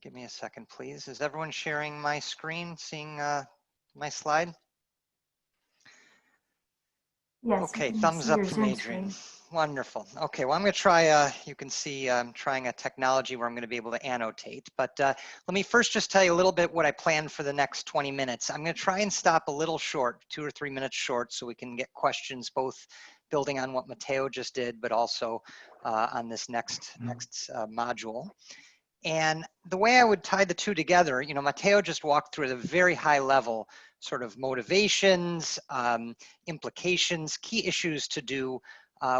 Give me a second, please. Is everyone sharing my screen, seeing my slide? Yes. Okay, thumbs up from Adrian. Wonderful. Okay, well, I'm going to try, you can see I'm trying a technology where I'm going to be able to annotate. But let me first just tell you a little bit what I plan for the next 20 minutes. I'm going to try and stop a little short, 2 or 3 minutes short, so we can get questions both building on what Matteo just did, but also on this next module. And the way I would tie the two together, you know, Matteo just walked through at a very high level, sort of motivations, implications, key issues to do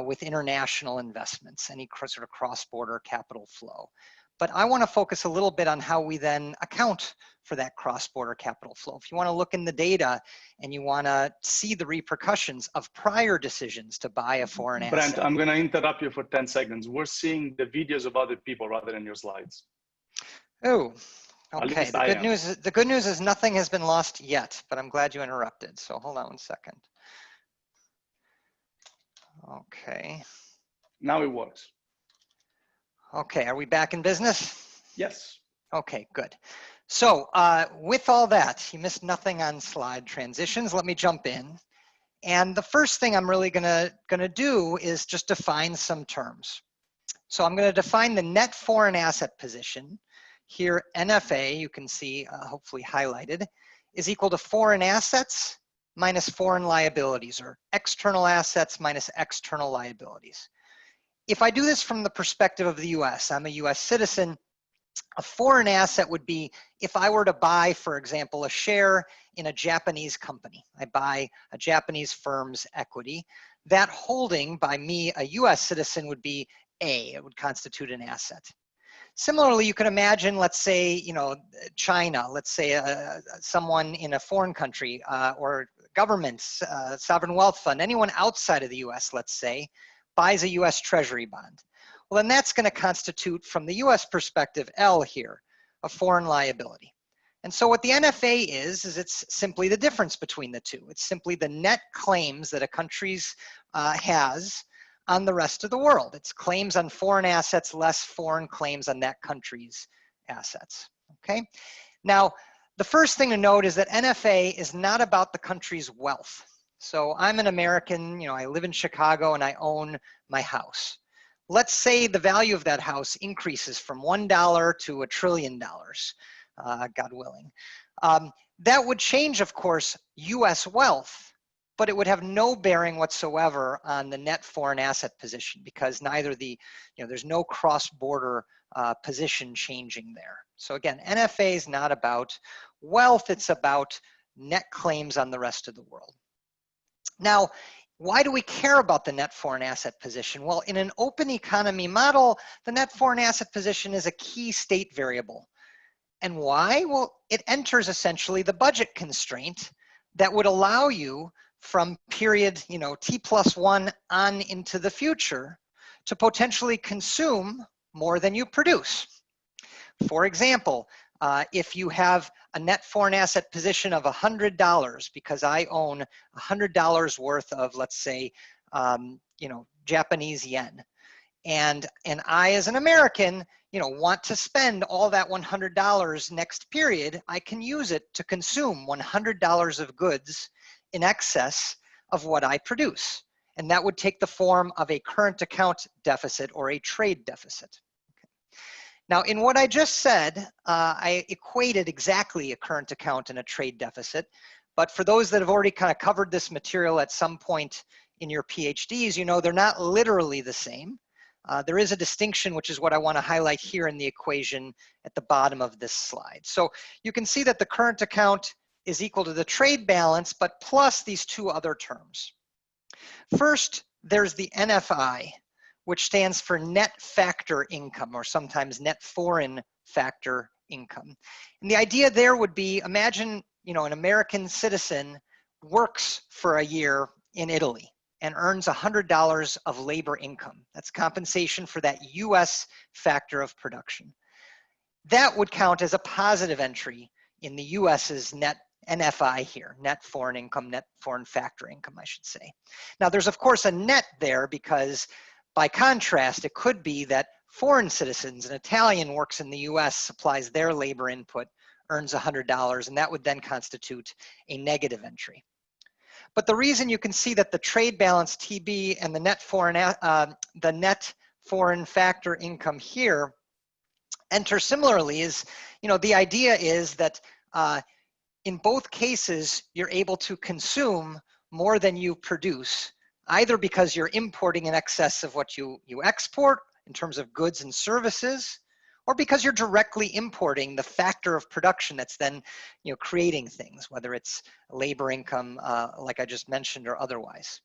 with international investments, any sort of cross-border capital flow. But I want to focus a little bit on how we then account for that cross-border capital flow. If you want to look in the data and you want to see the repercussions of prior decisions to buy a foreign asset. Brent, I'm going to interrupt you for 10 seconds. We're seeing the videos of other people rather than your slides. Oh, okay. The good news is nothing has been lost yet, but I'm glad you interrupted. So hold on one second. Okay. Now it works. Okay, are we back in business? Yes. Okay, good. So with all that, you missed nothing on slide transitions. Let me jump in. And the first thing I'm really gonna do is just define some terms. So I'm gonna define the net foreign asset position. Here, NFA, you can see hopefully highlighted, is equal to foreign assets minus foreign liabilities, or external assets minus external liabilities. If I do this from the perspective of the US, I'm a US citizen, a foreign asset would be if I were to buy, for example, a share in a Japanese company. I buy a Japanese firm's equity. That holding by me, a US citizen, would be A, it would constitute an asset. Similarly, you can imagine, let's say, you know, China, let's say someone in a foreign country or governments, sovereign wealth fund, anyone outside of the US, let's say, buys a US Treasury bond. Well, then that's going to constitute, from the US perspective, L here, a foreign liability. And so what the NFA is it's simply the difference between the two. It's simply the net claims that a country has on the rest of the world. It's claims on foreign assets less foreign claims on that country's assets, okay? Now, the first thing to note is that NFA is not about the country's wealth. So I'm an American, you know, I live in Chicago and I own my house. Let's say the value of that house increases from $1 to $1 trillion, God willing. That would change, of course, US wealth, but it would have no bearing whatsoever on the net foreign asset position because neither the, you know, there's no cross-border position changing there. So again, NFA is not about wealth, it's about net claims on the rest of the world. Now, why do we care about the net foreign asset position? Well, in an open economy model, the net foreign asset position is a key state variable. And why? Well, it enters essentially the budget constraint that would allow you from period, you know, T+1 on into the future to potentially consume more than you produce. For example, if you have a net foreign asset position of $100 because I own $100 worth of, let's say, you know, Japanese yen, and I as an American, you know, want to spend all that $100 next period, I can use it to consume $100 of goods in excess of what I produce. And that would take the form of a current account deficit or a trade deficit. Now, in what I just said, I equated exactly a current account and a trade deficit. But for those that have already kind of covered this material at some point in your PhDs, you know they're not literally the same. There is a distinction, which is what I want to highlight here in the equation at the bottom of this slide. So you can see that the current account is equal to the trade balance, but plus these two other terms. First, there's the NFI, which stands for net factor income, or sometimes net foreign factor income. And the idea there would be, imagine, you know, an American citizen works for a year in Italy and earns $100 of labor income. That's compensation for that US factor of production. That would count as a positive entry in the US's net NFI here, net foreign income, net foreign factor income, I should say. Now, there's of course a net there because by contrast, it could be that foreign citizens. An Italian works in the US, supplies their labor input, earns $100, and that would then constitute a negative entry. But the reason you can see that the trade balance TB and the net foreign factor income here enter similarly is, the idea is that in both cases, you're able to consume more than you produce, either because you're importing in excess of what you export in terms of goods and services, or because you're directly importing the factor of production that's then creating things, whether it's labor income, like I just mentioned, or otherwise.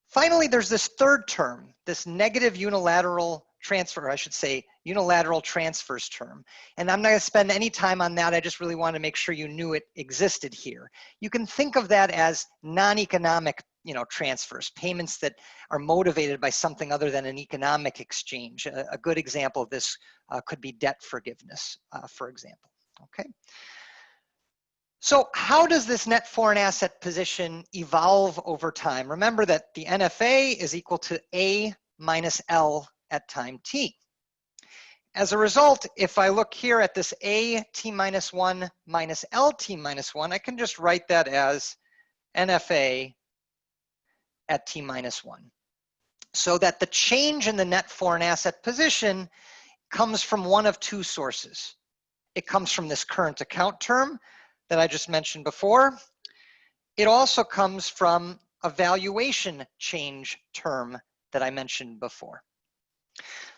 Finally, there's this third term, this negative unilateral transfer, or I should say unilateral transfers term. And I'm not going to spend any time on that. I just really want to make sure you knew it existed here. You can think of that as non-economic transfers, payments that are motivated by something other than an economic exchange. A good example of this could be debt forgiveness, for example. Okay. So how does this net foreign asset position evolve over time? Remember that the NFA is equal to A minus L at time t. As a result, if I look here at this A t minus 1 minus L t minus 1, I can just write that as NFA at t minus 1. So that the change in the net foreign asset position comes from one of two sources. It comes from this current account term that I just mentioned before. It also comes from a valuation change term that I mentioned before.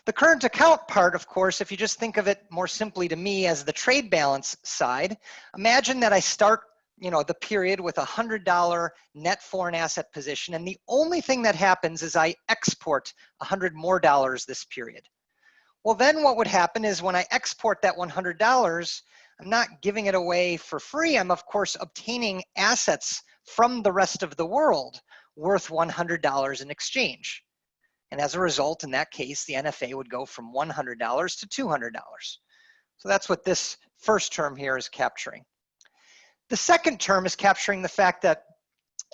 The current account part, of course, if you just think of it more simply to me as the trade balance side, imagine that I start the period with $100 net foreign asset position, and the only thing that happens is I export $100 more this period. Well, then what would happen is when I export that $100, I'm not giving it away for free. I'm, of course, obtaining assets from the rest of the world worth $100 in exchange. And as a result, in that case, the NFA would go from $100 to $200. So that's what this first term here is capturing. The second term is capturing the fact that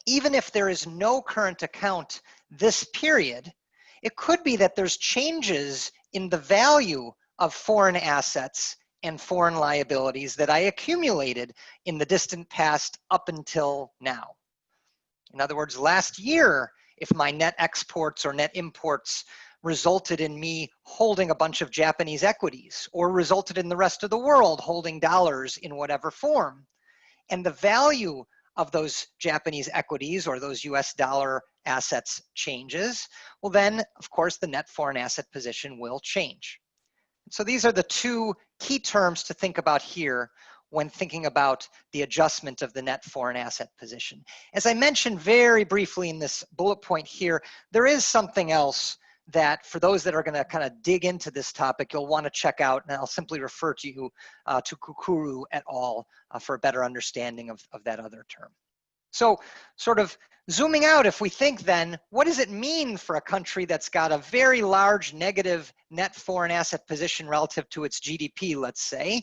even if there is no current account this period, it could be that there's changes in the value of foreign assets and foreign liabilities that I accumulated in the distant past up until now. In other words, last year, if my net exports or net imports resulted in me holding a bunch of Japanese equities, or resulted in the rest of the world holding dollars in whatever form, and the value of those Japanese equities or those US dollar assets changes, well then, of course, the net foreign asset position will change. So these are the two key terms to think about here when thinking about the adjustment of the net foreign asset position. As I mentioned very briefly in this bullet point here, there is something else that for those that are going to kind of dig into this topic, you'll want to check out, and I'll simply refer to you to Kukuru et al. For a better understanding of that other term. So sort of zooming out, if we think then, what does it mean for a country that's got a very large negative net foreign asset position relative to its GDP, let's say?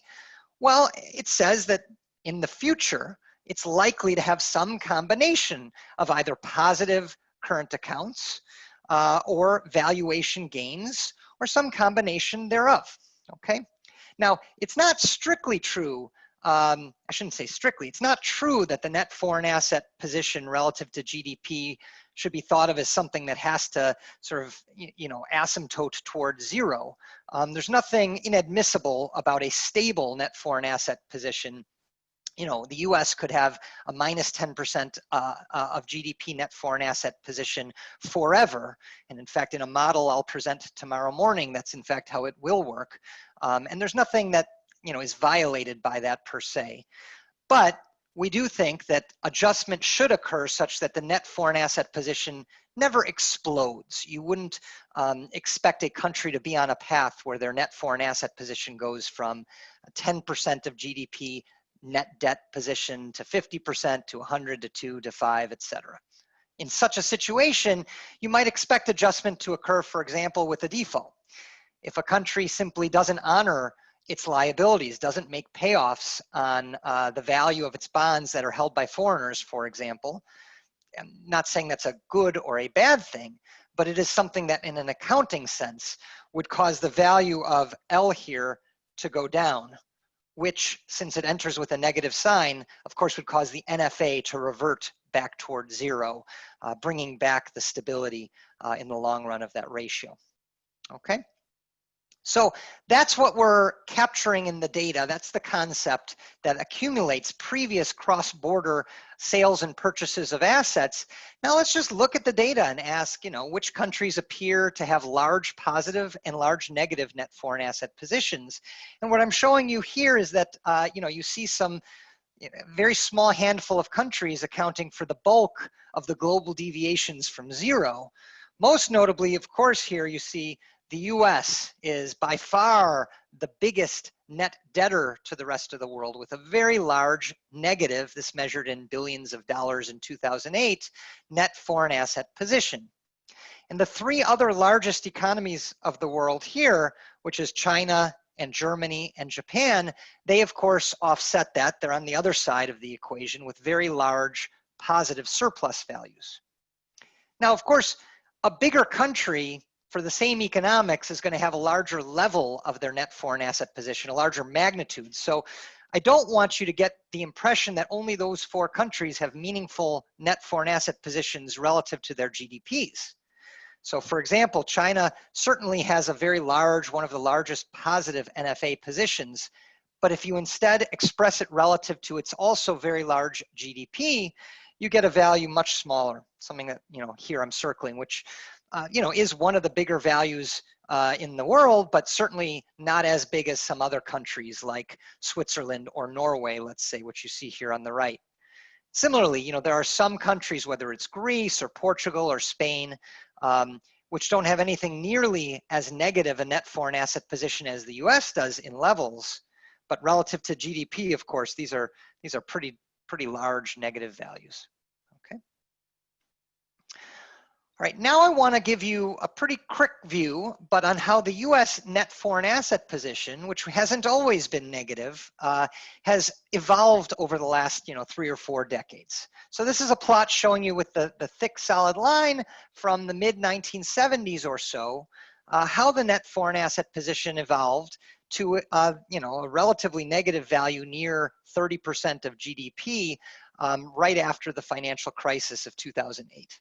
Well, it says that in the future, it's likely to have some combination of either positive current accounts or valuation gains, or some combination thereof, okay? Now, it's not strictly true, I shouldn't say strictly, it's not true that the net foreign asset position relative to GDP should be thought of as something that has to sort of, asymptote towards zero. There's nothing inadmissible about a stable net foreign asset position. The US could have a minus 10% of GDP net foreign asset position forever. And in fact, in a model I'll present tomorrow morning, that's in fact how it will work. And there's nothing that is violated by that per se. But we do think that adjustment should occur such that the net foreign asset position never explodes. You wouldn't expect a country to be on a path where their net foreign asset position goes from 10% of GDP net debt position to 50% to 100 to 2 to 5, etc. In such a situation, you might expect adjustment to occur, for example, with a default. If a country simply doesn't honor its liabilities, doesn't make payoffs on the value of its bonds that are held by foreigners, for example. I'm not saying that's a good or a bad thing, but it is something that in an accounting sense would cause the value of L here to go down, which, since it enters with a negative sign, of course would cause the NFA to revert back towards 0, bringing back the stability in the long run of that ratio. Okay? So that's what we're capturing in the data. That's the concept that accumulates previous cross-border sales and purchases of assets. Now let's just look at the data and ask, which countries appear to have large positive and large negative net foreign asset positions. And what I'm showing you here is that, you see some very small handful of countries accounting for the bulk of the global deviations from 0. Most notably, of course, here you see the US is by far the biggest net debtor to the rest of the world, with a very large negative, this measured in billions of dollars in 2008, net foreign asset position. And the 3 other largest economies of the world here, which is China and Germany and Japan, they of course offset that. They're on the other side of the equation with very large positive surplus values. Now, of course, a bigger country for the same economics is going to have a larger level of their net foreign asset position, a larger magnitude. So I don't want you to get the impression that only those 4 countries have meaningful net foreign asset positions relative to their GDPs. So for example, China certainly has a very large, one of the largest positive NFA positions, but if you instead express it relative to its also very large GDP, you get a value much smaller, something that, here I'm circling, which is one of the bigger values in the world, but certainly not as big as some other countries like Switzerland or Norway, let's say, which you see here on the right. Similarly, there are some countries, whether it's Greece or Portugal or Spain, which don't have anything nearly as negative a net foreign asset position as the US does in levels, but relative to GDP, of course, these are pretty large negative values. Okay. All right, now I want to give you a pretty quick view, but on how the US net foreign asset position, which hasn't always been negative, has evolved over the last 3 or 4 decades. So this is a plot showing you with the thick solid line from the mid-1970s or so, how the net foreign asset position evolved to a relatively negative value near 30% of GDP right after the financial crisis of 2008.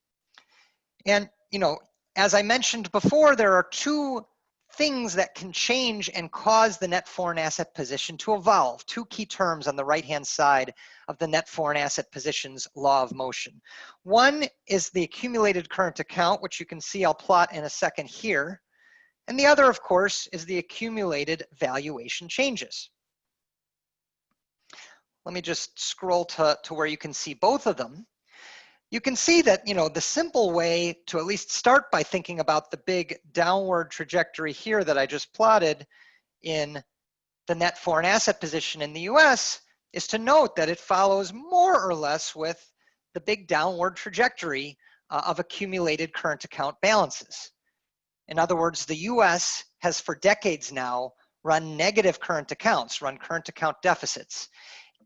And, as I mentioned before, there are 2 things that can change and cause the net foreign asset position to evolve. 2 key terms on the right-hand side of the net foreign asset position's law of motion. One is the accumulated current account, which you can see I'll plot in a second here. And the other, of course, is the accumulated valuation changes. Let me just scroll to where you can see both of them. You can see that, the simple way to at least start by thinking about the big downward trajectory here that I just plotted in the net foreign asset position in the US is to note that it follows more or less with the big downward trajectory of accumulated current account balances. In other words, the US has for decades now run negative current accounts, run current account deficits.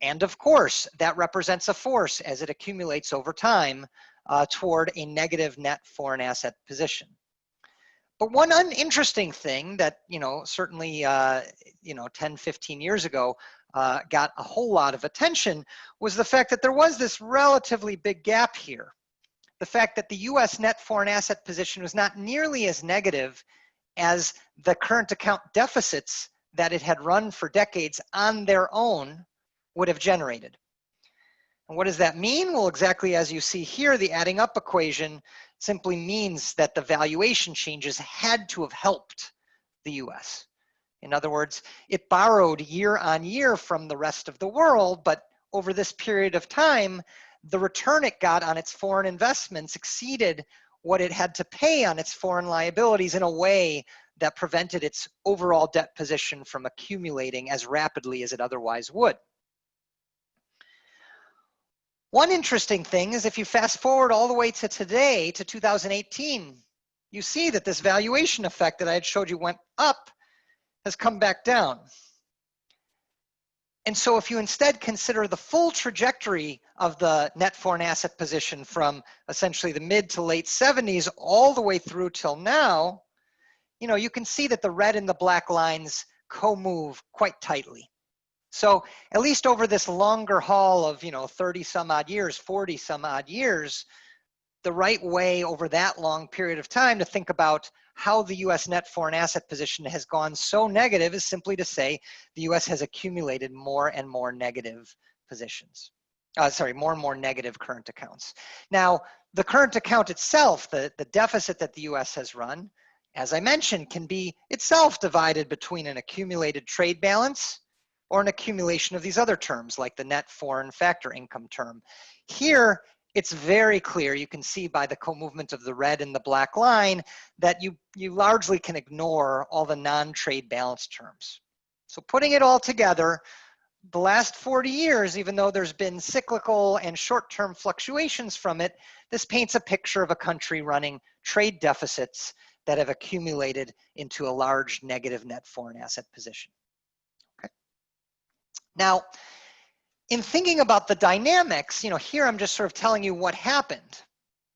And of course, that represents a force as it accumulates over time toward a negative net foreign asset position. But one uninteresting thing that, certainly, 10, 15 years ago got a whole lot of attention was the fact that there was this relatively big gap here. The fact that the US net foreign asset position was not nearly as negative as the current account deficits that it had run for decades on their own would have generated. And what does that mean? Well, exactly as you see here, the adding up equation simply means that the valuation changes had to have helped the US. In other words, it borrowed year on year from the rest of the world, but over this period of time, the return it got on its foreign investments exceeded what it had to pay on its foreign liabilities in a way that prevented its overall debt position from accumulating as rapidly as it otherwise would. One interesting thing is if you fast forward all the way to today, to 2018, you see that this valuation effect that I had showed you went up has come back down. And so if you instead consider the full trajectory of the net foreign asset position from essentially the mid to late 70s all the way through till now, you can see that the red and the black lines co-move quite tightly. So at least over this longer haul of 30 some odd years, 40 some odd years, the right way over that long period of time to think about how the US net foreign asset position has gone so negative is simply to say the US has accumulated more and more negative positions. More and more negative current accounts. Now, the current account itself, the deficit that the US has run, as I mentioned, can be itself divided between an accumulated trade balance or an accumulation of these other terms like the net foreign factor income term. Here, it's very clear, you can see by the co-movement of the red and the black line, that you largely can ignore all the non-trade balance terms. So putting it all together, the last 40 years, even though there's been cyclical and short-term fluctuations from it, this paints a picture of a country running trade deficits that have accumulated into a large negative net foreign asset position. Okay. Now, in thinking about the dynamics, here I'm just sort of telling you what happened,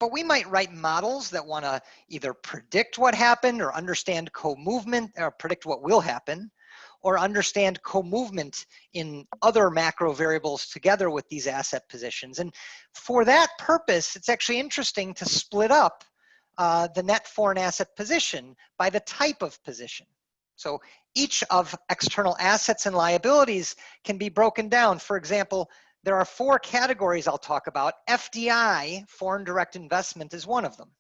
but we might write models that want to either predict what happened or understand co-movement or predict what will happen, or understand co-movement in other macro variables together with these asset positions. And for that purpose, it's actually interesting to split up the net foreign asset position by the type of position. So each of external assets and liabilities can be broken down. For example, there are 4 categories I'll talk about. FDI, foreign direct investment, is one of them.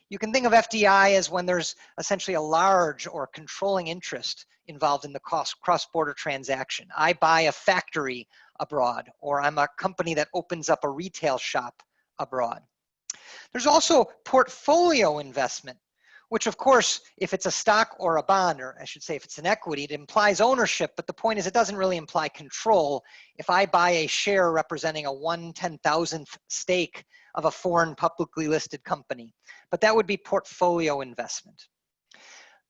You can think of FDI as when there's essentially a large or controlling interest involved in the cross-border transaction. I buy a factory abroad, or I'm a company that opens up a retail shop abroad. There's also portfolio investment, which of course, if it's a stock or a bond, or I should say if it's an equity, it implies ownership, but the point is it doesn't really imply control. If I buy a share representing a 1/10,000th stake of a foreign publicly listed company, but that would be portfolio investment.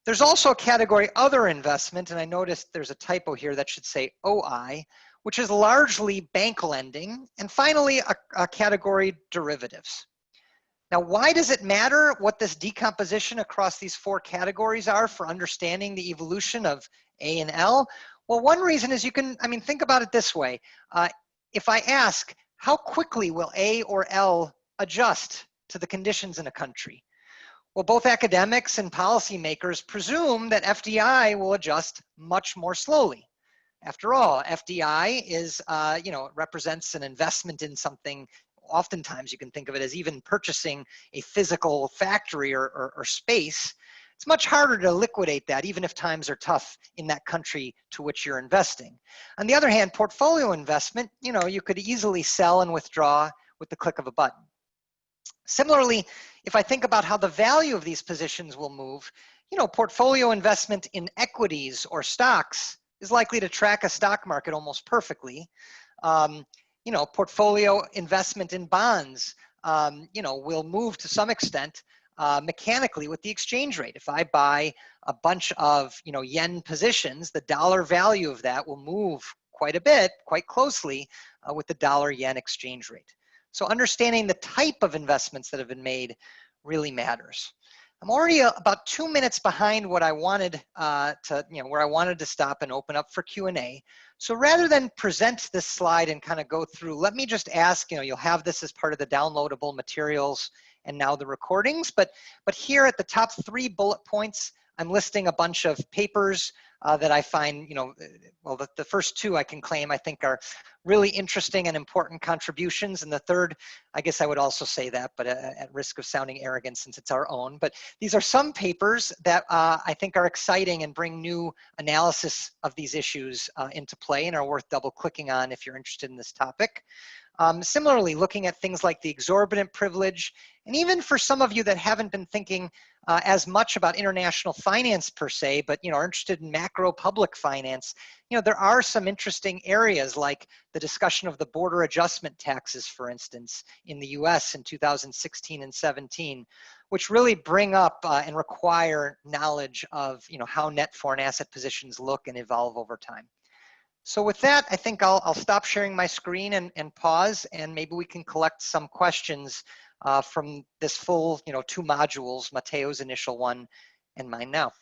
There's also a category other investment, and I noticed there's a typo here that should say OI, which is largely bank lending, and finally a category derivatives. Now, why does it matter what this decomposition across these 4 categories are for understanding the evolution of A and L? Well, one reason is think about it this way. If I ask, how quickly will A or L adjust to the conditions in a country? Well, both academics and policymakers presume that FDI will adjust much more slowly. After all, FDI is, represents an investment in something. Oftentimes you can think of it as even purchasing a physical factory or space. It's much harder to liquidate that, even if times are tough in that country to which you're investing. On the other hand, portfolio investment, you could easily sell and withdraw with the click of a button. Similarly, if I think about how the value of these positions will move, portfolio investment in equities or stocks is likely to track a stock market almost perfectly. Portfolio investment in bonds, will move to some extent mechanically with the exchange rate. If I buy a bunch of, yen positions, the dollar value of that will move quite a bit, quite closely with the dollar-yen exchange rate. So understanding the type of investments that have been made really matters. I'm already about 2 minutes behind what I wanted where I wanted to stop and open up for Q&A. So rather than present this slide and kind of go through, let me just ask, you'll have this as part of the downloadable materials and now the recordings, but here at the top 3 bullet points, I'm listing a bunch of papers that I find, the first 2 I can claim I think are really interesting and important contributions. And the third, I guess I would also say that, but at risk of sounding arrogant since it's our own. But these are some papers that I think are exciting and bring new analysis of these issues into play and are worth double clicking on if you're interested in this topic. Similarly, looking at things like the exorbitant privilege, and even for some of you that haven't been thinking as much about international finance per se, but are interested in macro public finance, there are some interesting areas like the discussion of the border adjustment taxes, for instance, in the US in 2016 and 17, which really bring up and require knowledge of how net foreign asset positions look and evolve over time. So with that, I think I'll stop sharing my screen and pause, and maybe we can collect some questions from this full, 2 modules, Mateo's initial one and mine now.